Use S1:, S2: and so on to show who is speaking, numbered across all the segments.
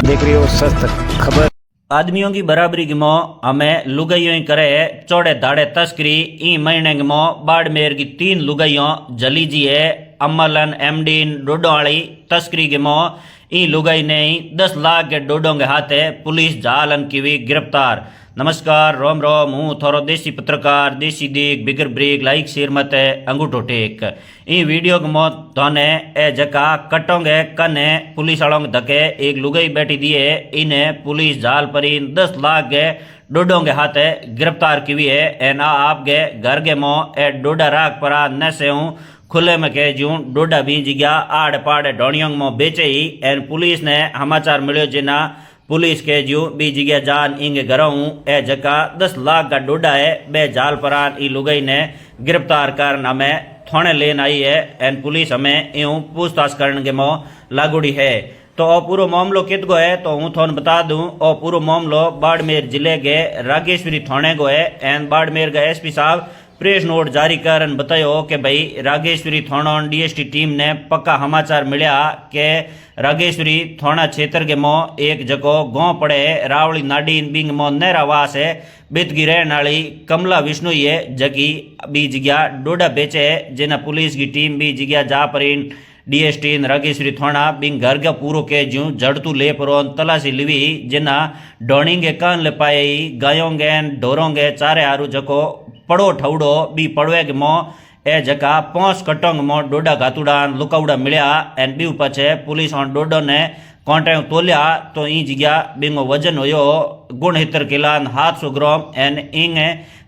S1: देख रही हो सस्त खबर।
S2: आदमियों की बराबरी की मोह हमें लुगाइयों ही करे चौड़े दाड़े तस्करी। ई महीने की मोह बाड़मेर की 3 लुगाइयों जली जी है अमलन एमडीन डोडोवाली तस्करी की मोह। ई लुगाई ने 10 लाख के डोडों के हाथे पुलिस जालन की भी गिरफ्तार। नमस्कार रोम रोम हूँ थोरो देसी पत्रकार देसी दीग बिगर ब्रेक लाइक शेर मत अंगूठो टेक। ई वीडियो के मौत धोने ए जका कटोंगे कने पुलिस वालों के धके एक लुगाई बैठी दिए इन्हें पुलिस जाल पर 10 लाख के डोडों के हाथे गिरफ्तार की हुई है। एना आपके घर के मोह ए डोडा राग परा न से हूँ खुले में कह जूं डोडा बीज गया आड़ पाड़ ढोणियों में बेचे ही। एन पुलिस ने समाचार मिलो जिना पुलिस के जू बीज गया जान इंगे घरों ए जका 10 लाख का डोडा है बे जाल परान ई लुगाई ने गिरफ्तार कर हमें थाने लेन आई है। एन पुलिस हमें यूं पूछताछ करने के मोह लागूड़ी है। तो ओ पूरा मामलो कित को है तो हूँ थोन बता दूं ओ पूरा मामलो बाड़मेर जिले के रागेश्वरी थाने को है। एन बाड़मेर का एसपी साहब प्रेस नोट जारी कर बतायो कि भाई रागेश्वरी थाना डीएसटी टीम ने पक्का समाचार मिला कि रागेश्वरी थाना क्षेत्र के मोह एक जगह गांव पड़े रावली नाडीन बिंग मोह नहरावास है बितगी रहने वाली कमला विष्णु ये जगी बीज गया डोडा बेचे जिना पुलिस की टीम भी जिग्या जा पर डीएसटी रागेश्वरी थाना बिंग घर का पूरो के जू जड़तू ले परो तलाशी लिवी जिना डोणीगे कान ले पाए गायों गे ढोरों गे चारे आरू जको पड़ो ठवड़ो बी पड़वे के मोह ए जका 5 कटोंग मोह डोडा घातुड़ा लुकाउड़ा मिलया। एन बी पछे पुलिस ऑन डोडो ने कांटे तोलिया तो ई जगह बिंगो वजन होयो गुण हितर किलान 700 ग्राम। एन इंग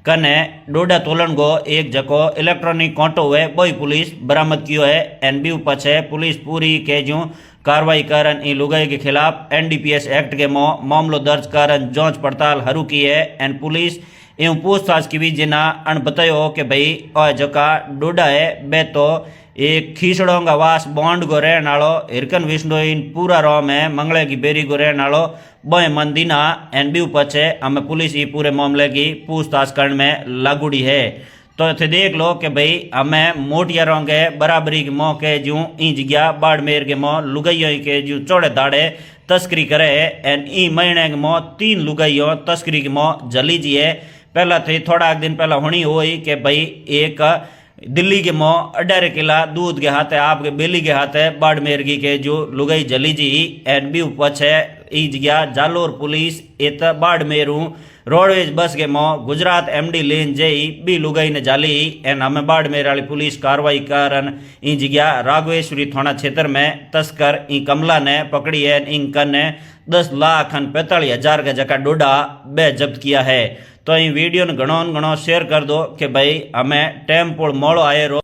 S2: कने डोडा तोलन गो एक जको इलेक्ट्रॉनिक कांटो हुए वही पुलिस बरामद कियो है। एन बी पछे पुलिस पूरी के जू कार्रवाई करन ई लुगाई के खिलाफ एनडीपीएस एक्ट के मोह मामलो दर्ज करन जांच पड़ताल हरू की है। एन पुलिस यूं पूछताछ की भी जिना अन बतायो कि भाई और जका डोडा है बे तो एक खीसड़ों का वास बॉन्ड को रहने वालो हिरकन विष्णु इन पूरा रोम है मंगले की बेरी को रहने वालो बय मंदिना। एन बी पछे हमें पुलिस ये पूरे मामले की पूछताछ करने में लागूड़ी है। तो थे देख लो कि भाई हमें मोटियारों के बराबरी के मोह के जू ई जगह बाड़मेर के मोह लुगाइयों के जू चौड़े दाड़े तस्करी करे। एन ई महीने के मोह 3 लुगाइयों तस्करी के मोह जली जी है। पहला थी थोड़ा दिन पहला होनी हुई कि भाई एक दिल्ली के मोह 18 किला दूध के हाथे आपके बेली के हाथे बाड़मेर की जो लुगाई जली जी। एन बी पछे ई जगह जालोर पुलिस इत बाड़मेरू रोडवेज बस के मोह गुजरात एमडी लेन जई बी लुगाई ने जाली। एन हमें बाड़मेर वाली पुलिस कार्रवाई करन ई जगह राघवेश्वरी थाना क्षेत्र में तस्कर ई कमला ने पकड़ी है। इन कने 10 लाख 45,000 का जका डोडा बे जब्त किया है। तो ई वीडियो ने घणो शेयर कर दो कि भाई हमें टेम पोड़ मोड़ो आए रो।